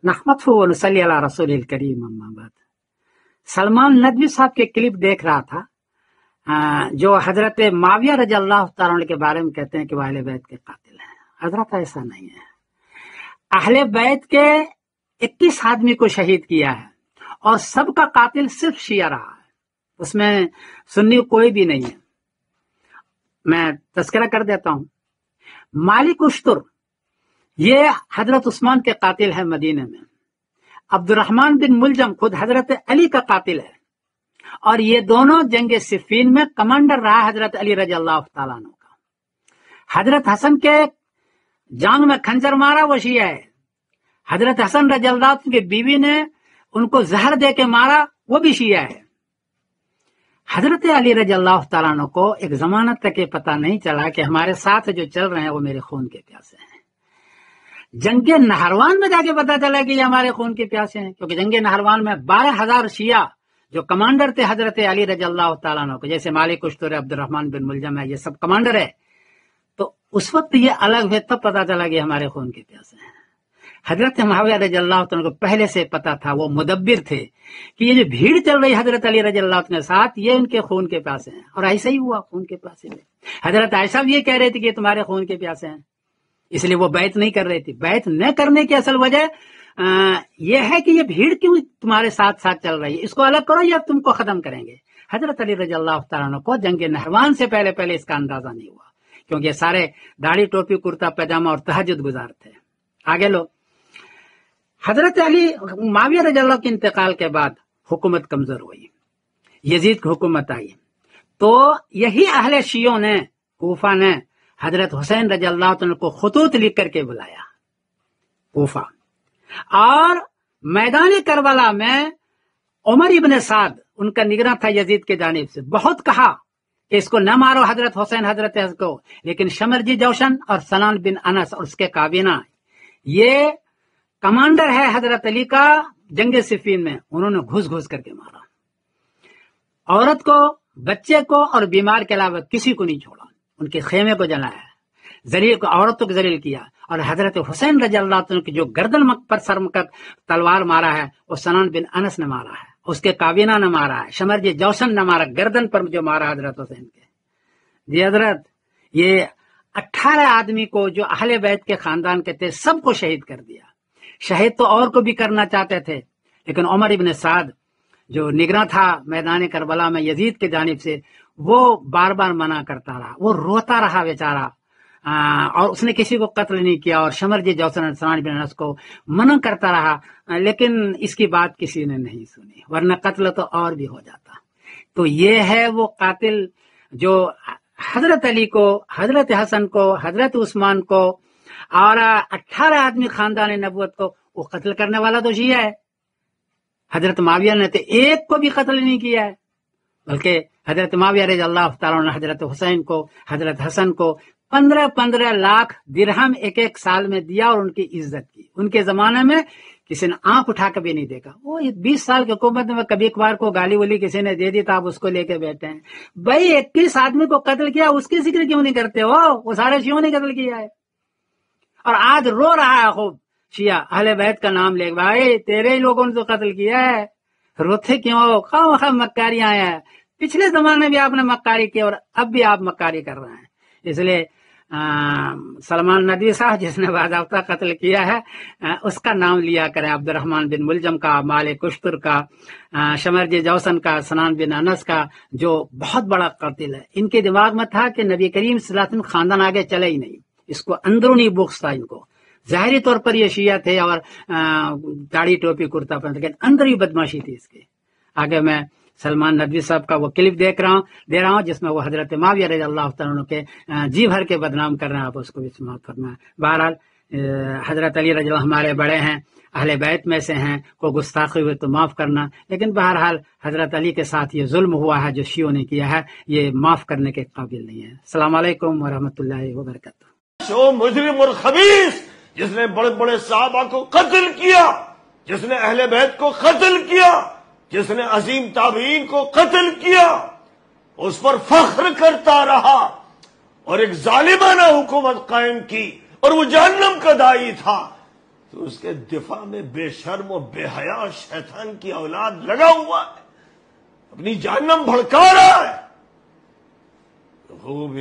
नहमदुहु व नसल्ली अला रसूलिल करीम अम्मा बाद। सलमान नदवी साहब के क्लिप देख रहा था, जो हजरत माविया रज़ी अल्लाह तआला अन्हु के बारे में कहते हैं कि वो अहले बैत के कातिल हैं। हजरत ऐसा नहीं है। अहले बैत के 21 आदमी को शहीद किया है और सबका कातिल सिर्फ शिया रहा है, उसमें सुन्नी कोई भी नहीं है। मैं तस्करा कर देता हूं। मालिक उश्तुर ये हजरत उस्मान के कातिल है मदीने में। अब्दुर्रहमान बिन मुलजम खुद हजरत अली का कातिल है और ये दोनों जंग सिफीन में कमांडर रहा हजरत अली रज़ी अल्लाह तआला अन्हु का। हजरत हसन के जांग में खंजर मारा वो शिया है। हजरत हसन रज़ी अल्लाह की बीवी ने उनको जहर दे के मारा, वो भी शिया है। हजरत अली रज़ी अल्लाह तआला अन्हु को एक जमानत तक ये पता नहीं चला कि हमारे साथ जो चल रहे हैं वो मेरे खून के प्यासे हैं। जंगे नहरवान में जाके पता चला कि ये हमारे खून के प्यासे हैं, क्योंकि जंगे नहरवान में 12,000 शिया जो कमांडर थे हजरत अली रज़ी अल्लाह तआला अन्हु को, जैसे मालिक उश्तुर, अब्दुर्रहमान बिन मुलजम है, ये सब कमांडर है। तो उस वक्त ये अलग हुए, तब पता चला कि हमारे खून के प्यासे हैं। हजरत मुआविया रज़ी अल्लाह तआला को पहले से पता था, वो मुदब्बिर थे कि ये जो भीड़ चल रही हजरत अली रज़ी अल्लाह के साथ, ये उनके खून के प्यासे हैं। और ऐसा ही हुआ, खून के प्यासे में हजरत आयशा भी ये कह रहे थे कि तुम्हारे खून के प्यासे हैं, इसलिए वो बैत नहीं कर रही थी। बैत न करने की असल वजह यह है कि ये भीड़ क्यों तुम्हारे साथ साथ चल रही है, इसको अलग करो या तुमको खत्म करेंगे। हजरत अली रज़ी अल्लाह तआला अन्हु को जंग नहरवान से पहले पहले इसका अंदाजा नहीं हुआ, क्योंकि ये सारे दाढ़ी टोपी कुर्ता पैजामा और तहज्जुद गुजार थे। आगे लो, हजरत अली मुआविया रज़ी अल्लाह के इंतकाल के बाद हुकूमत कमजोर हुई, यजीद की हुकूमत आई, तो यही अहले शियों ने, कूफा ने हजरत हुसैन रज़ी अल्लाह तआला को खुतूत लिख करके बुलाया कूफा। और मैदान करबला में उमर इब्न साद उनका निगरान था यजीद के जानिब से, बहुत कहा कि इसको न मारो हजरत हुसैन हजरत हसन को, लेकिन शमरजी जौशन और सनान बिन अनस और उसके काबीना, ये कमांडर है हजरत अली का जंग सिफीन में, उन्होंने घुस घुस करके मारा। औरत को, बच्चे को और बीमार के अलावा किसी को नहीं छोड़ा, उनके खेमे को जलाया, जलील को, औरतों को जलील किया। और हजरत हुसैन रज़ी अल्लाह तआला की जो गर्दन पर सरमकत तलवार मारा है वो सनान बिन अनस ने मारा है, उसके काबीना ने मारा है, शमरजी जौशन ने मारा, गर्दन पर जो मारा हजरत हुसैन के। जी हजरत, ये 18 आदमी को जो अहले बैत के खानदान के थे सबको शहीद कर दिया। शहीद तो और को भी करना चाहते थे, लेकिन उमर इब्न साद जो निगरान था मैदान करबला में यजीद के जानिब से, वो बार बार मना करता रहा, वो रोता रहा बेचारा, और उसने किसी को कत्ल नहीं किया। और शमरजी जौसन सनान बिन अनस को मना करता रहा, लेकिन इसकी बात किसी ने नहीं सुनी, वरना कत्ल तो और भी हो जाता। तो ये है वो कातिल जो हजरत अली को, हजरत हसन को, हजरत उस्मान को और 18 आदमी खानदान नबूवत को वो कत्ल करने वाला तो शिया है। हजरत मुआविया ने तो एक को भी कत्ल नहीं किया है, बल्कि हजरत मुआविया रज़ी अल्लाह तआला ने हजरत हुसैन को, हजरत हसन को 15-15 लाख दिरहम एक एक साल में दिया और उनकी इज्जत की। उनके जमाने में किसी ने आंख उठा कभी नहीं देखा। वो 20 साल की हुकूमत में कभी कभार को गाली वली किसी ने दे दी तो आप उसको लेके बैठे हैं। भाई 21 आदमी को कत्ल किया, उसकी जिक्र क्यों नहीं करते हो? वो सारे शियों ने कत्ल किया है। और आज रो रहा है खूब शिया, अहले बैत का नाम ले, भाई तेरे ही लोगों ने तो कत्ल किया है, रोते क्यों? खाओ मक्कारियां हैं। पिछले जमाने भी आपने मक्कारी की और अब भी आप मक्कारी कर रहे हैं। इसलिए सलमान नदवी साहब जिसने बाज़ाब्ता कत्ल किया है उसका नाम लिया करें, अब्दुर्रहमान बिन मुलजम का, मालिक उश्तुर का, शमरजी जौसन का, सनान बिन अनस का, जो बहुत बड़ा कातिल है। इनके दिमाग में था कि नबी करीम सल्लल्लाहु अलैहि वसल्लम खानदान आगे चले ही नहीं, इसको अंदरूनी बुग़्ज़ था इनको। ज़ाहिरी तौर पर ये शिया थे और दाढ़ी टोपी कुर्ता पहनते, लेकिन अंदर बदमाशी थी इसके। आगे मैं सलमान नदवी साहब का वो क्लिप दे रहा हूँ जिसमें वो हजरत मुआविया रज़ी अल्लाह तआला अन्हु के जी भर के बदनाम कर रहे हैं, आप उसको भी समाप्त करना है। बहरहाल हजरत अली रज़ी अल्लाह हमारे बड़े हैं, अहले बैत में से हैं, को गुस्ताखी हुए तो माफ करना, लेकिन बहरहाल हजरत अली के साथ ये जुल्म हुआ है जो शियों ने किया है, ये माफ करने के काबिल नहीं है। अस्सलाम वालेकुम व रहमतुल्लाहि व बरकातुहू। जो मुजरिम और खबीस जिसने बड़े बड़े साहबा को कत्ल किया, जिसने अहले बैत को कत्ल किया, जिसने अजीम ताबीन को कत्ल किया, उस पर फख्र करता रहा और एक जालिमाना हुकूमत कायम की और वो जहन्नम का दाई था। تو اس کے دفاع میں بے شرم و بے حیا شیطان کی اولاد لگا ہوا ہے، اپنی جہنم بھڑکا رہا ہے. خوب